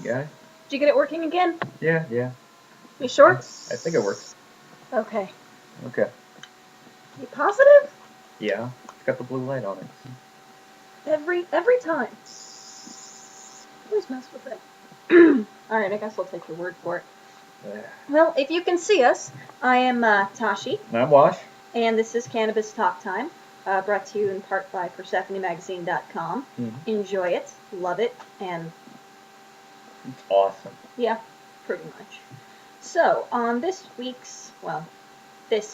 Yeah. Did you get it working again? Yeah. You sure? I think it works. Okay. Okay. You positive? Yeah. It's got the blue light on it. Every time. Always mess with it. Alright, I guess I'll take your word for it. Well, if you can see us, I am Tashi. I'm Wash. And this is Cannabis Talk Time, brought to you in part by PersephoneMagazine.com. Enjoy it, love it, and... It's awesome. Yeah, pretty much. So, on this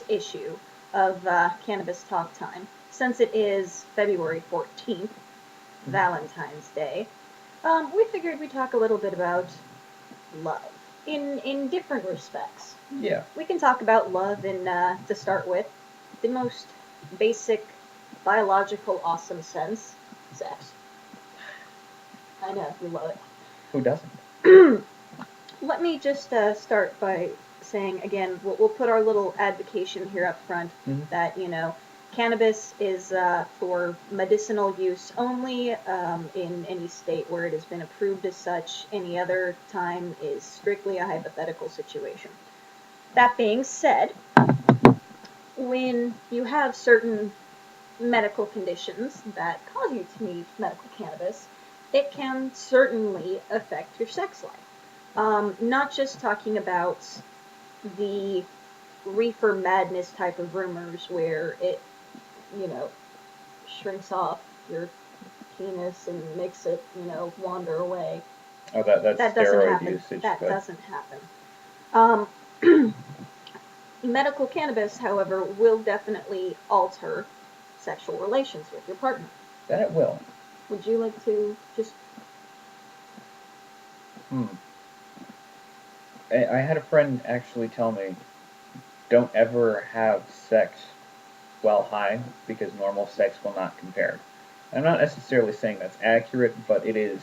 issue of Cannabis Talk Time, since it is February 14th, Valentine's Day, we figured we'd talk a little bit about love in different respects. Yeah. We can talk about love in, to start with, the most basic, biological, awesome sense, sex. I know, you love it. Who doesn't? Let me just start by saying, again, we'll put our little advocation here up front that, cannabis is for medicinal use only in any state where it has been approved as such. Any other time is strictly a hypothetical situation. That being said, when you have certain medical conditions that cause you to need medical cannabis, it can certainly affect your sex life. Not just talking about the reefer madness type of rumors where it, shrinks off your penis and makes it, wander away. Oh, that's that doesn't steroid happen. usage. That but... doesn't happen. Medical cannabis, however, will definitely alter sexual relations with your partner. That it will. Would you like to just... I had a friend actually tell me, don't ever have sex while high because normal sex will not compare. I'm not necessarily saying that's accurate, but it is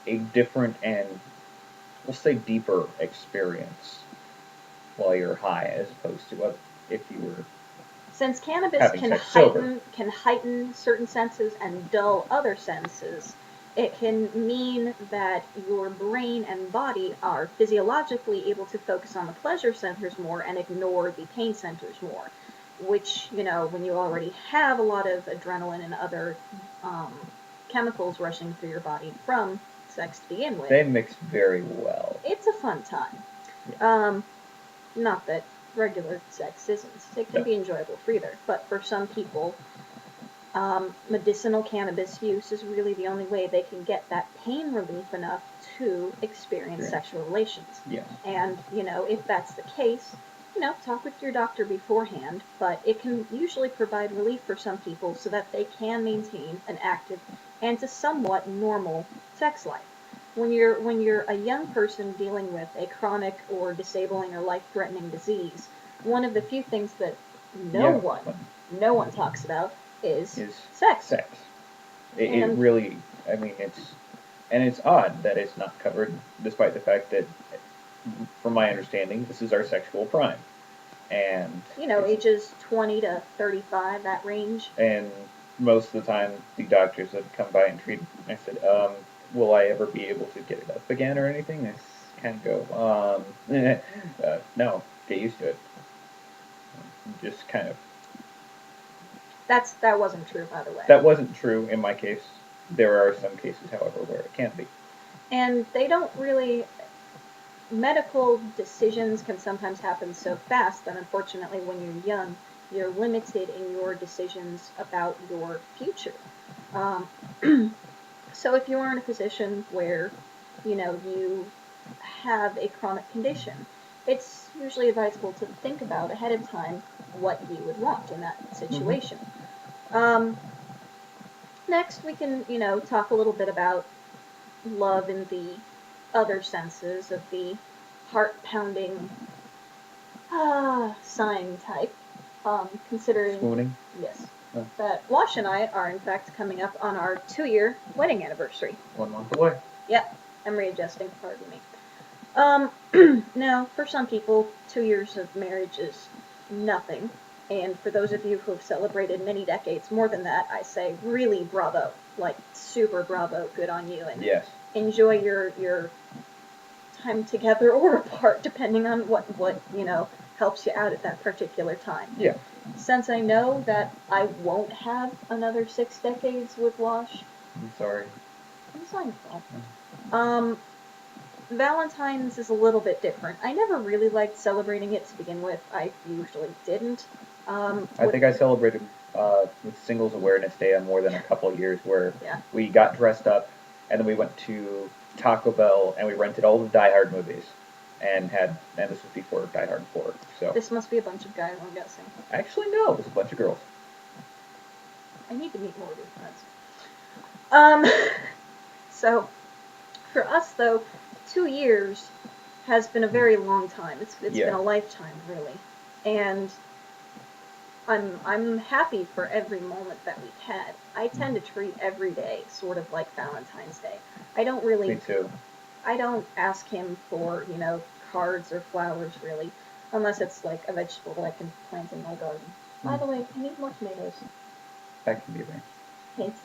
a different and, we'll say, deeper experience while you're high as opposed to if you were... Since cannabis can heighten certain senses and dull other senses, it can mean that your brain and body are physiologically able to focus on the pleasure centers more and ignore the pain centers more, which, when you already have a lot of adrenaline and other chemicals rushing through your body from sex to begin with. They mix very well. It's a fun time. Yeah. Not that regular sex isn't. It can be enjoyable for either. But for some people, medicinal cannabis use is really the only way they can get that pain relief enough to experience sexual relations. Yeah. And, if that's the case, talk with your doctor beforehand, but it can usually provide relief for some people so that they can maintain an active and to somewhat normal sex life. When you're a young person dealing with a chronic or disabling or life-threatening disease, one of the few things that no one talks about is sex. It really, it's odd that it's not covered, despite the fact that, from my understanding, this is our sexual prime. And ages 20 to 35, that range. And most of the time, the doctors that come by and treat, I said, will I ever be able to get it up again or anything? I kind of go, no, get used to it. Just kind of. That wasn't true, by the way. That wasn't true in my case. There are some cases, however, where it can be. And they don't really... Medical decisions can sometimes happen so fast that, unfortunately, when you're young, you're limited in your decisions about your future. So if you are in a position where, you have a chronic condition, it's usually advisable to think about ahead of time what you would want in that situation. Next, we can, talk a little bit about love in the other senses of the heart-pounding, sighing type. Considering... Swooning? Yes. That Wash and I are, in fact, coming up on our 2-year wedding anniversary. 1 month away. Yep. I'm readjusting, pardon me. Now, for some people, 2 years of marriage is nothing. And for those of you who have celebrated many decades more than that, I say really bravo. Like, super bravo, good on you. And yes. enjoy your time together or apart, depending on what helps you out at that particular time. Yeah. Since I know that I won't have another 6 decades with Wash, I'm sorry. it's not your fault. Valentine's is a little bit different. I never really liked celebrating it to begin with. I usually didn't. I think I celebrated with Singles Awareness Day on more than a couple of years where we got dressed up and then we went to Taco Bell and we rented all the Die Hard movies and this was before Die Hard 4. So this must be a bunch of guys, I'm guessing. Actually, no, it was a bunch of girls. I need to meet more of your friends. So for us though, 2 years has been a very long time. It's been a lifetime, really, and I'm happy for every moment that we've had. I tend to treat every day sort of like Valentine's Day. I don't really. Me too. I don't ask him for cards or flowers really, unless it's like a vegetable that I can plant in my garden. By the way, I need more tomatoes. That can be arranged. Hint.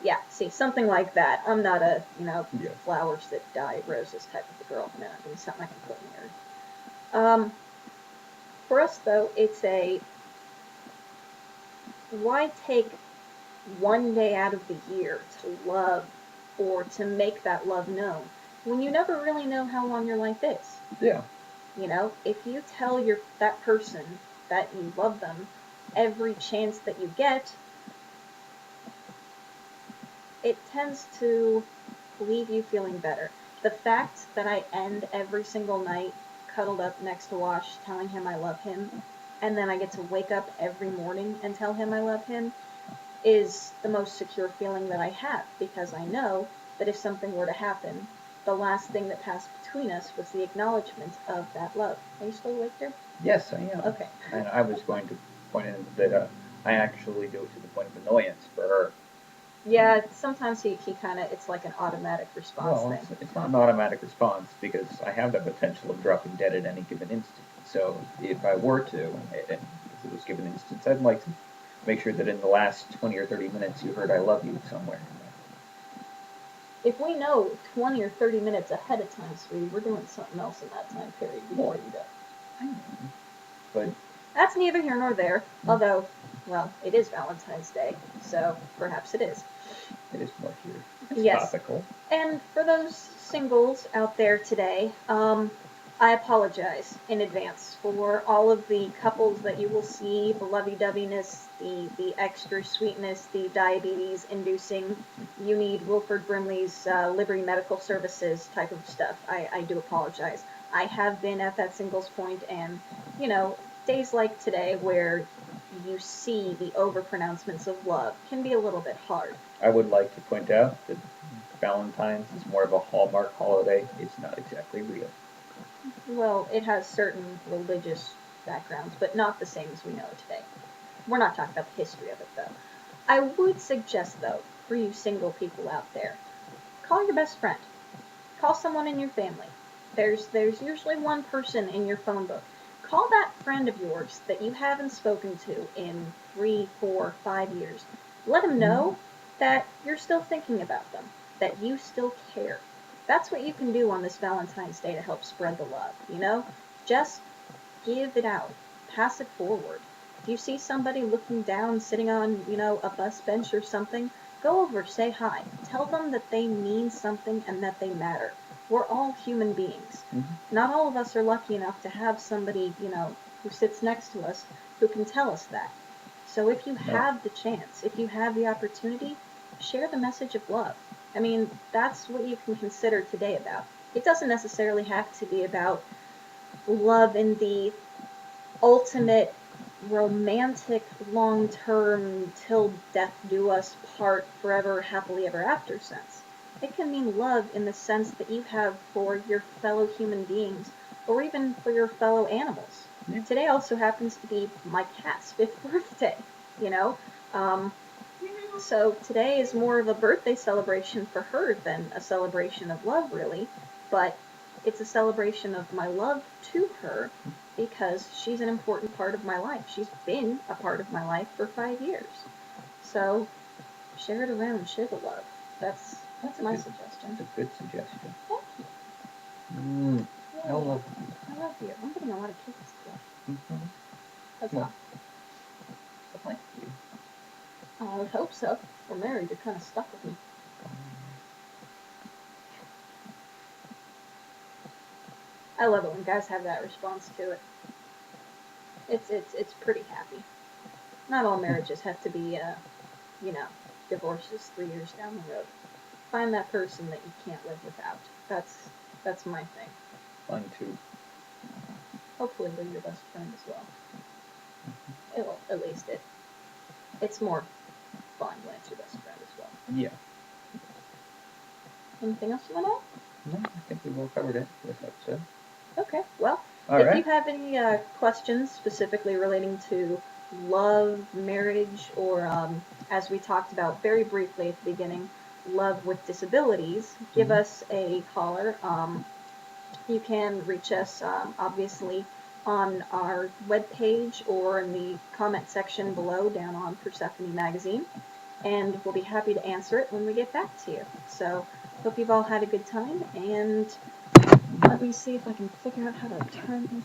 Yeah, see, something like that. I'm not a, flowers that die roses type of a girl. No, it's something I can put in here. For us, though, it's why take one day out of the year to love or to make that love known when you never really know how long your life is? Yeah. If you tell that person that you love them every chance that you get, it tends to leave you feeling better. The fact that I end every single night cuddled up next to Wash telling him I love him, and then I get to wake up every morning and tell him I love him, is the most secure feeling that I have, because I know that if something were to happen, the last thing that passed between us was the acknowledgement of that love. Are you still awake there? Yes, I am. Okay. And I was going to point out that I actually go to the point of annoyance for her. Yeah, sometimes he kind of, it's like an automatic response thing. It's not an automatic response because I have the potential of dropping dead at any given instant. So if I were to, if it was given instance, I'd like to make sure that in the last 20 or 30 minutes you heard I love you somewhere. If we know 20 or 30 minutes ahead of time, sweetie, we're doing something else in that time period before you go. I know. But that's neither here nor there, although, well, it is Valentine's Day, so perhaps it is. It is more here. It's topical. And for those singles out there today, I apologize in advance for all of the couples that you will see, the lovey-doveyness, the extra sweetness, the diabetes-inducing, you need Wilford Brimley's Liberty Medical Services type of stuff. I do apologize. I have been at that singles point, and, days like today where you see the overpronouncements of love can be a little bit hard. I would like to point out that Valentine's is more of a Hallmark holiday. It's not exactly real. Well, it has certain religious backgrounds, but not the same as we know it today. We're not talking about the history of it, though. I would suggest, though, for you single people out there, call your best friend. Call someone in your family. There's usually one person in your phone book. Call that friend of yours that you haven't spoken to in 3, 4, 5 years. Let them know that you're still thinking about them, that you still care. That's what you can do on this Valentine's Day to help spread the love, Just give it out. Pass it forward. If you see somebody looking down, sitting on, a bus bench or something, go over, say hi. Tell them that they mean something and that they matter. We're all human beings. Mm-hmm. Not all of us are lucky enough to have somebody, who sits next to us who can tell us that. So if you have the chance, if you have the opportunity, share the message of love. I mean, that's what you can consider today about. It doesn't necessarily have to be about love in the ultimate romantic, long-term, till death do us part, forever, happily ever after sense. It can mean love in the sense that you have for your fellow human beings, or even for your fellow animals. Yeah. Today also happens to be my cat's 5th birthday, So today is more of a birthday celebration for her than a celebration of love, really. But it's a celebration of my love to her because she's an important part of my life. She's been a part of my life for 5 years. So share it around, share the love. That's That's my suggestion. That's a good suggestion. Thank you. I love I love you. I'm getting a lot of kisses today. Mm-hmm. That's Well, all. Thank you. I would hope so. We're married. You're kind of stuck with me. I love it when guys have that response to it. It's pretty happy. Not all marriages have to be, divorces 3 years down the road. Find that person that you can't live without. That's my thing. Fun too. Hopefully they're your best friend as well. Well, at least it's more fun when it's your best friend as well. Yeah. Anything else you want to add? No, I think we've all covered it for this episode. Okay. Well, All if right. you have any questions specifically relating to love, marriage, or as we talked about very briefly at the beginning, love with disabilities, give us a caller. You can reach us obviously on our webpage or in the comment section below down on Persephone Magazine, and we'll be happy to answer it when we get back to you. So, hope you've all had a good time, and let me see if I can figure out how to turn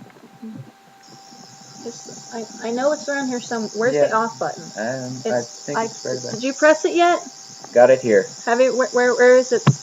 this. I know it's around here somewhere. Where's the off button? I think it's right about. Did you press it yet? Got it here. Have it? Where is it?